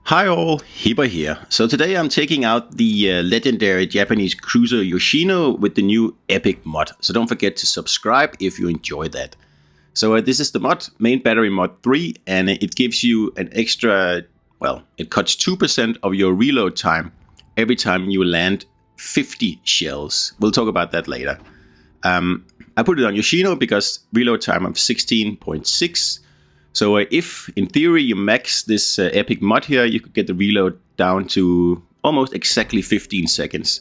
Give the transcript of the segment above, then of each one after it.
Hi all, Hibber here. So today I'm taking out the legendary Japanese cruiser Yoshino with the new epic mod. So don't forget to subscribe if you enjoy that. So this is the mod, main battery mod 3, and it gives you an extra, well, it cuts 2% of your reload time every time you land 50 shells. We'll talk about that later. I put it on Yoshino because reload time of 16.6. So if, in theory, you max this epic mod here, you could get the reload down to almost exactly 15 seconds.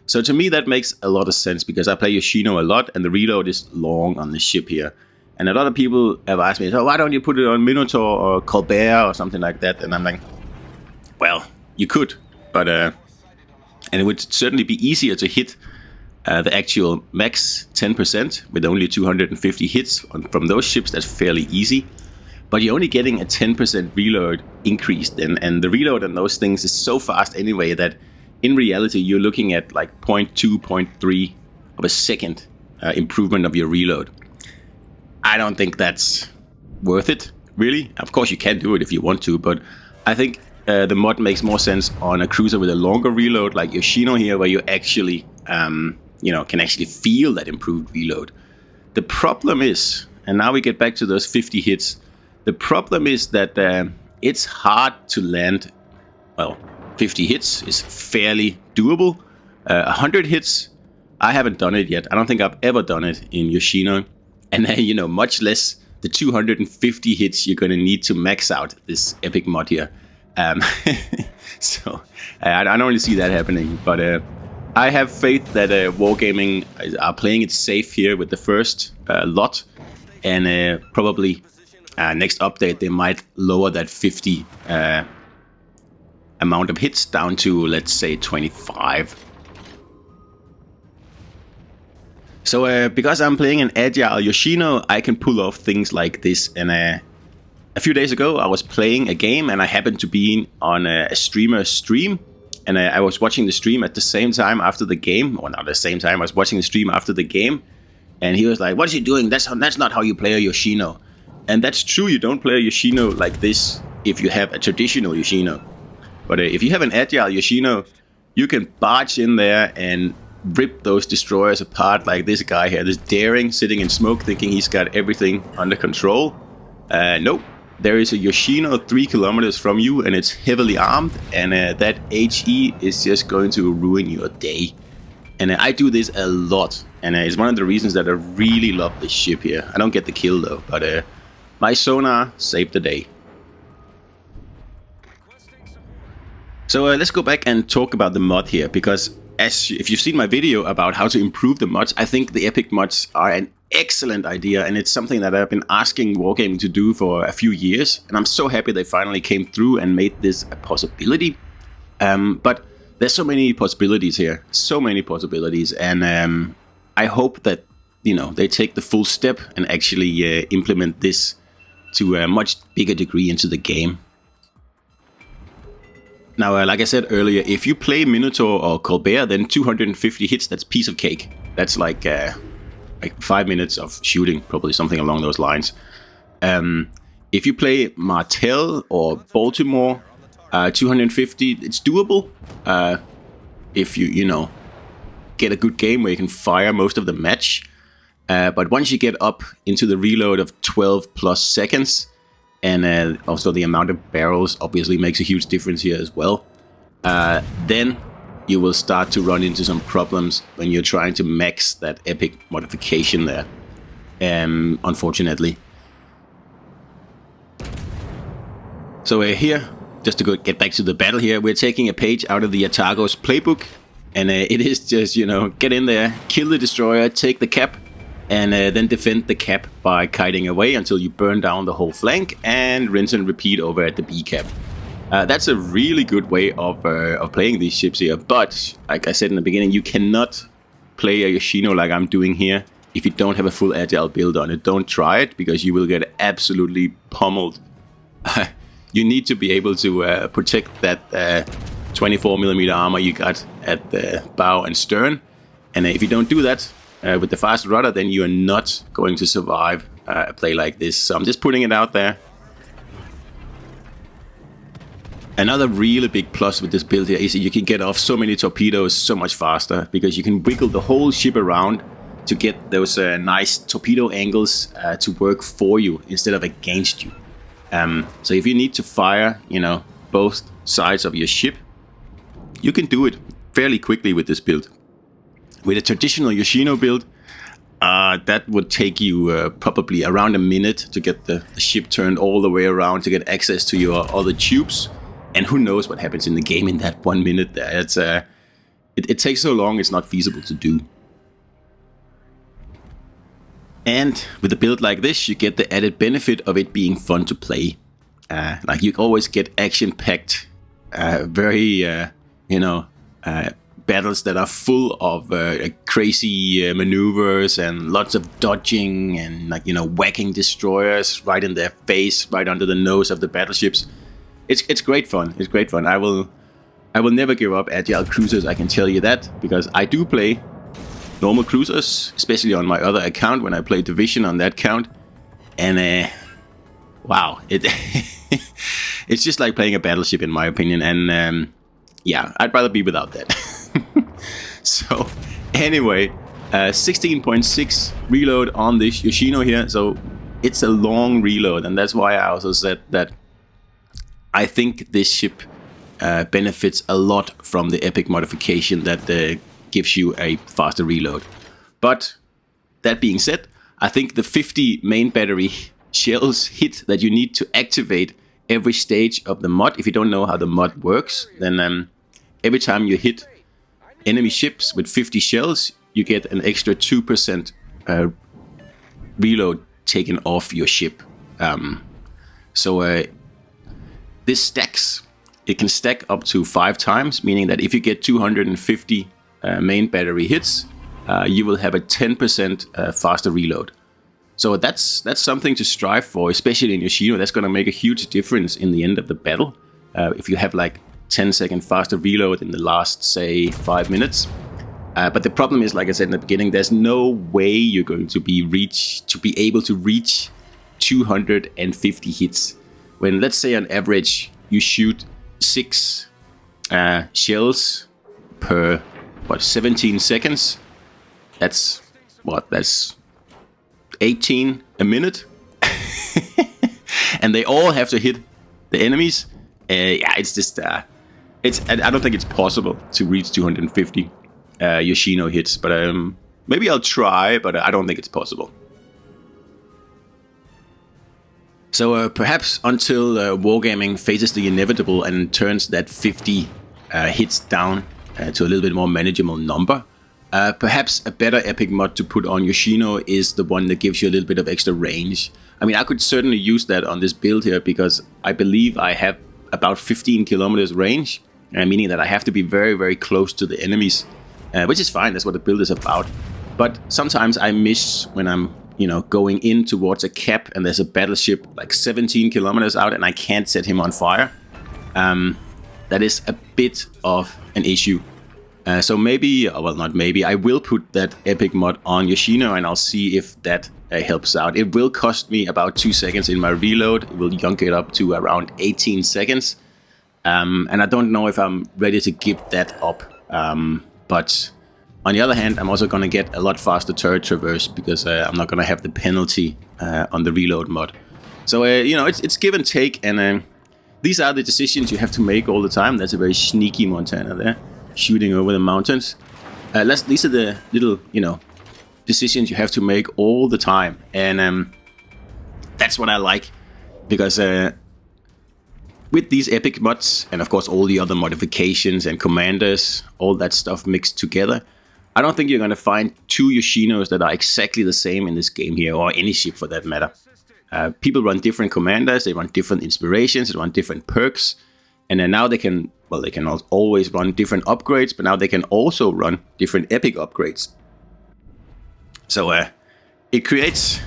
So to me, that makes a lot of sense because I play Yoshino a lot and the reload is long on the ship here. And a lot of people have asked me, so why don't you put it on Minotaur or Colbert or something like that? And I'm like, well, you could, but and it would certainly be easier to hit the actual max 10% with only 250 hits from those ships. That's fairly easy. But you're only getting a 10% reload increase then, and the reload on those things is so fast anyway that in reality you're looking at like 0.2, 0.3 of a second improvement of your reload. I don't think that's worth it, really. Of course you can do it if you want to, but I think the mod makes more sense on a cruiser with a longer reload like Yoshino here, where you actually, can actually feel that improved reload. The problem is, and now we get back to those 50 hits, the problem is that it's hard to land, 50 hits is fairly doable. 100 hits, I haven't done it yet. I don't think I've ever done it in Yoshino. And much less the 250 hits you're going to need to max out this epic mod here. So I don't really see that happening. But I have faith that Wargaming are playing it safe here with the first lot. And probably... next update, they might lower that 50 amount of hits down to, let's say, 25. So because I'm playing an agile Yoshino, I can pull off things like this. And a few days ago, I was playing a game and I happened to be on a streamer's stream. And I was watching the stream at the same time after the game. Or not at the same time, I was watching the stream after the game. And he was like, "What are you doing? That's not how you play a Yoshino." And that's true, you don't play a Yoshino like this if you have a traditional Yoshino. But if you have an agile Yoshino, you can barge in there and rip those destroyers apart like this guy here. This daring, sitting in smoke, thinking he's got everything under control. Nope, there is a Yoshino 3 kilometers from you and it's heavily armed. And that HE is just going to ruin your day. And I do this a lot. And it's one of the reasons that I really love this ship here. I don't get the kill though, but... my sonar saved the day. So let's go back and talk about the mod here, because if you've seen my video about how to improve the mods, I think the epic mods are an excellent idea, and it's something that I've been asking Wargaming to do for a few years, and I'm so happy they finally came through and made this a possibility. But there's so many possibilities here, so many possibilities, and I hope that they take the full step and actually implement this to a much bigger degree into the game. Now, like I said earlier, if you play Minotaur or Colbert, then 250 hits, that's piece of cake. That's like 5 minutes of shooting, probably something along those lines. If you play Martel or Baltimore, 250, it's doable. If you get a good game where you can fire most of the match. But once you get up into the reload of 12 plus seconds, and also the amount of barrels obviously makes a huge difference here as well, then you will start to run into some problems when you're trying to max that epic modification there, unfortunately. So here, just to get back to the battle here, we're taking a page out of the Atago's playbook, and it is just, get in there, kill the destroyer, take the cap, and then defend the cap by kiting away until you burn down the whole flank, and rinse and repeat over at the B cap. That's a really good way of playing these ships here, but like I said in the beginning, you cannot play a Yoshino like I'm doing here if you don't have a full agile build on it. Don't try it, because you will get absolutely pummeled. You need to be able to protect that 24mm armor you got at the bow and stern, and if you don't do that, with the fast rudder, then you are not going to survive a play like this. So I'm just putting it out there. Another really big plus with this build here is that you can get off so many torpedoes so much faster, because you can wiggle the whole ship around to get those nice torpedo angles to work for you instead of against you. So if you need to fire, both sides of your ship, you can do it fairly quickly with this build. With a traditional Yoshino build, that would take you probably around a minute to get the ship turned all the way around to get access to your other tubes. And who knows what happens in the game in that 1 minute there. It takes so long, it's not feasible to do. And with a build like this, you get the added benefit of it being fun to play. Like you always get action-packed, very, battles that are full of crazy maneuvers and lots of dodging and whacking destroyers right in their face, right under the nose of the battleships. It's great fun. It's great fun. I will never give up agile cruisers, I can tell you that, because I do play normal cruisers, especially on my other account when I play Division on that count. And wow, it's just like playing a battleship in my opinion. And yeah, I'd rather be without that. So anyway, 16.6 reload on this Yoshino here. So it's a long reload, and that's why I also said that I think this ship benefits a lot from the epic modification that gives you a faster reload. But that being said, I think the 50 main battery shells hit that you need to activate every stage of the mod, if you don't know how the mod works, then every time you hit enemy ships with 50 shells, you get an extra 2% reload taken off your ship. This stacks. It can stack up to 5 times, meaning that if you get 250 main battery hits, you will have a 10% faster reload. So that's something to strive for, especially in Yoshino. That's going to make a huge difference in the end of the battle. If you have like 10-second faster reload in the last, say, 5 minutes. But the problem is, like I said in the beginning, there's no way you're going to be able to reach 250 hits. When, let's say, on average, you shoot 6 shells per 17 seconds. That's 18 a minute. And they all have to hit the enemies. Yeah, it's just I don't think it's possible to reach 250 Yoshino hits, but maybe I'll try, but I don't think it's possible. So perhaps until Wargaming faces the inevitable and turns that 50 hits down to a little bit more manageable number, perhaps a better epic mod to put on Yoshino is the one that gives you a little bit of extra range. I mean, I could certainly use that on this build here, because I believe I have about 15 kilometers range, meaning that I have to be very, very close to the enemies, which is fine. That's what the build is about. But sometimes I miss when I'm going in towards a cap and there's a battleship like 17 kilometers out and I can't set him on fire. That is a bit of an issue. So maybe, well, not maybe, I will put that epic mod on Yoshino and I'll see if that helps out. It will cost me about 2 seconds in my reload. It will yank it up to around 18 seconds. And I don't know if I'm ready to give that up. But on the other hand, I'm also going to get a lot faster turret traverse, because I'm not going to have the penalty on the reload mod. So, it's give and take, and these are the decisions you have to make all the time. That's a very sneaky Montana there, shooting over the mountains. These are the little, decisions you have to make all the time, and that's what I like, because with these epic mods, and of course all the other modifications and commanders, all that stuff mixed together, I don't think you're going to find 2 Yoshinos that are exactly the same in this game here, or any ship for that matter. People run different commanders, they run different inspirations, they run different perks, and then now they can always run different upgrades, but now they can also run different epic upgrades. So it creates,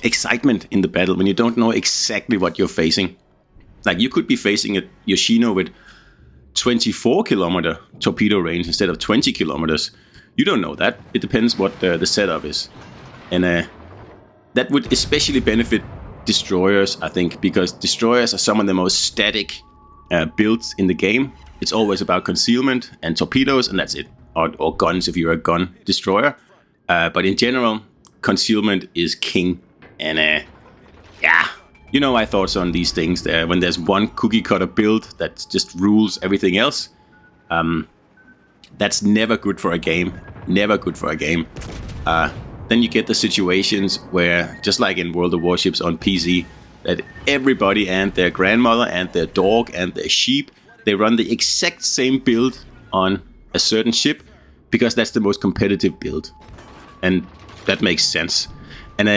excitement in the battle when you don't know exactly what you're facing. Like, you could be facing a Yoshino with 24 kilometer torpedo range instead of 20 kilometers. You don't know that. It depends what the setup is. And that would especially benefit destroyers, I think, because destroyers are some of the most static builds in the game. It's always about concealment and torpedoes, and that's it. Or guns if you're a gun destroyer. But in general, concealment is king. And yeah, you know my thoughts on these things. When there's one cookie cutter build that just rules everything else, that's never good for a game. Never good for a game. Then you get the situations where, just like in World of Warships on PC, that everybody and their grandmother and their dog and their sheep, they run the exact same build on a certain ship because that's the most competitive build. And that makes sense. And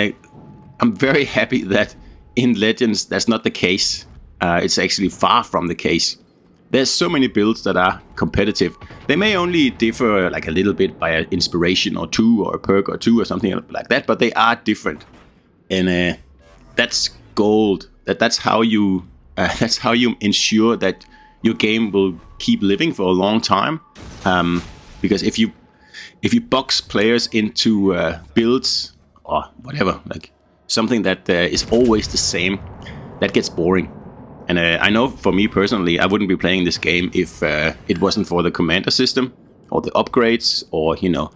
I'm very happy that in Legends that's not the case. It's actually far from the case. There's so many builds that are competitive. They may only differ like a little bit by an inspiration or two or a perk or two or something like that, but they are different. And that's gold. That's how you ensure that your game will keep living for a long time. Because if you box players into builds or whatever, like something that is always the same, that gets boring. And I know for me personally, I wouldn't be playing this game if it wasn't for the commander system or the upgrades or, you know,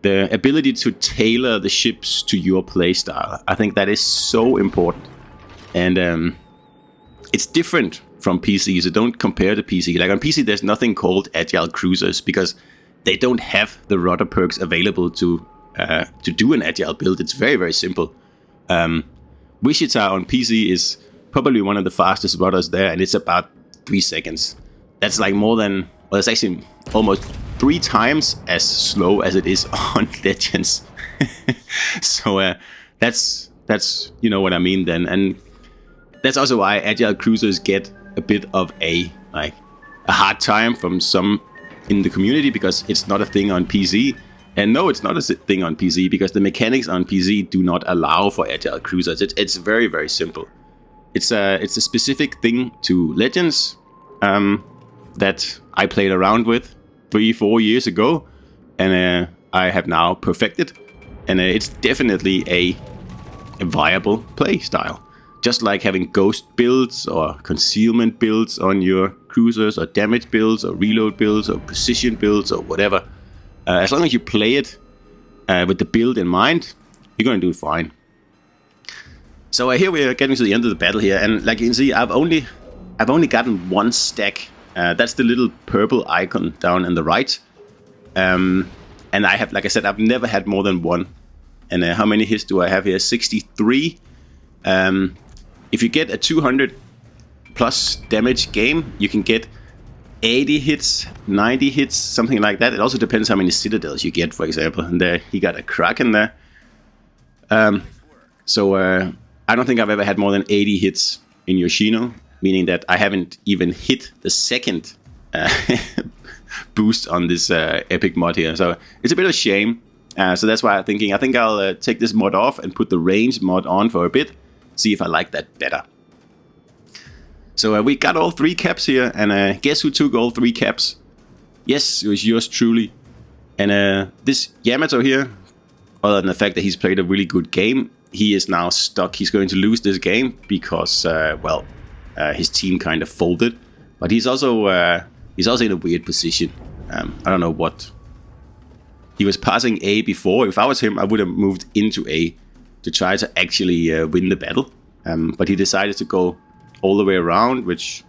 the ability to tailor the ships to your playstyle. I think that is so important. And it's different from PC, so don't compare to PC. Like on PC, there's nothing called agile cruisers because they don't have the rudder perks available to do an agile build. It's very, very simple. Wichita on PC is probably one of the fastest rudders there, and it's about 3 seconds. That's like more than, well, it's actually almost 3 times as slow as it is on Legends. So that's you know what I mean then. And that's also why agile cruisers get a bit of a hard time from some in the community, because it's not a thing on PC. And no, it's not a thing on PC because the mechanics on PC do not allow for agile cruisers. It's very, very simple. It's a specific thing to Legends that I played around with 3-4 years ago, and I have now perfected. And it's definitely a viable play style. Just like having ghost builds or concealment builds on your cruisers, or damage builds, or reload builds, or precision builds, or whatever. As long as you play it with the build in mind, you're going to do fine. So here we are getting to the end of the battle here, and like you can see, I've only gotten 1 stack. That's the little purple icon down on the right. And I have, like I said, I've never had more than 1. And how many hits do I have here? 63. If you get a 200 plus damage game, you can get 80 hits, 90 hits, something like that. It also depends how many citadels you get, for example. And there, he got a Kraken there. So I don't think I've ever had more than 80 hits in Yoshino, meaning that I haven't even hit the second boost on this epic mod here. So it's a bit of a shame. So that's why I think I'll take this mod off and put the range mod on for a bit. See if I like that better. So we got all 3 caps here, and guess who took all 3 caps? Yes, it was yours truly. And this Yamato here, other than the fact that he's played a really good game, he is now stuck. He's going to lose this game because, his team kind of folded. But he's also in a weird position. I don't know what. He was passing A before. If I was him, I would have moved into A to try to actually win the battle. But he decided to go all the way around, which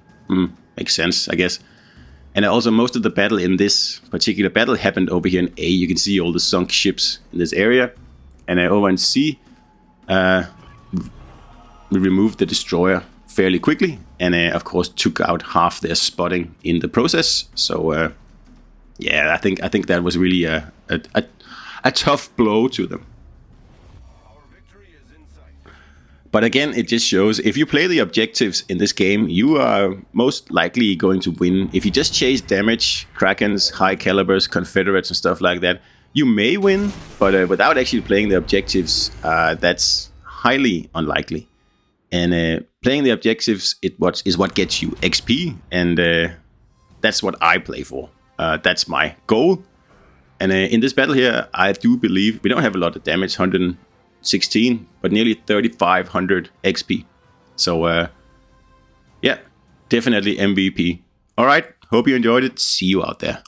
makes sense, I guess. And also most of the battle in this particular battle happened over here in A. You can see all the sunk ships in this area. And over in C, we removed the destroyer fairly quickly. And of course took out half their spotting in the process. So yeah, I think that was really a tough blow to them. But again, it just shows if you play the objectives in this game, you are most likely going to win. If you just chase damage, Krakens, high calibers, Confederates and stuff like that, you may win, but without actually playing the objectives, that's highly unlikely. And playing the objectives is what gets you XP, and that's what I play for. That's my goal. And in this battle here, I do believe we don't have a lot of damage, 16, but nearly 3,500 XP. So yeah, definitely MVP. All right, hope you enjoyed it. See you out there.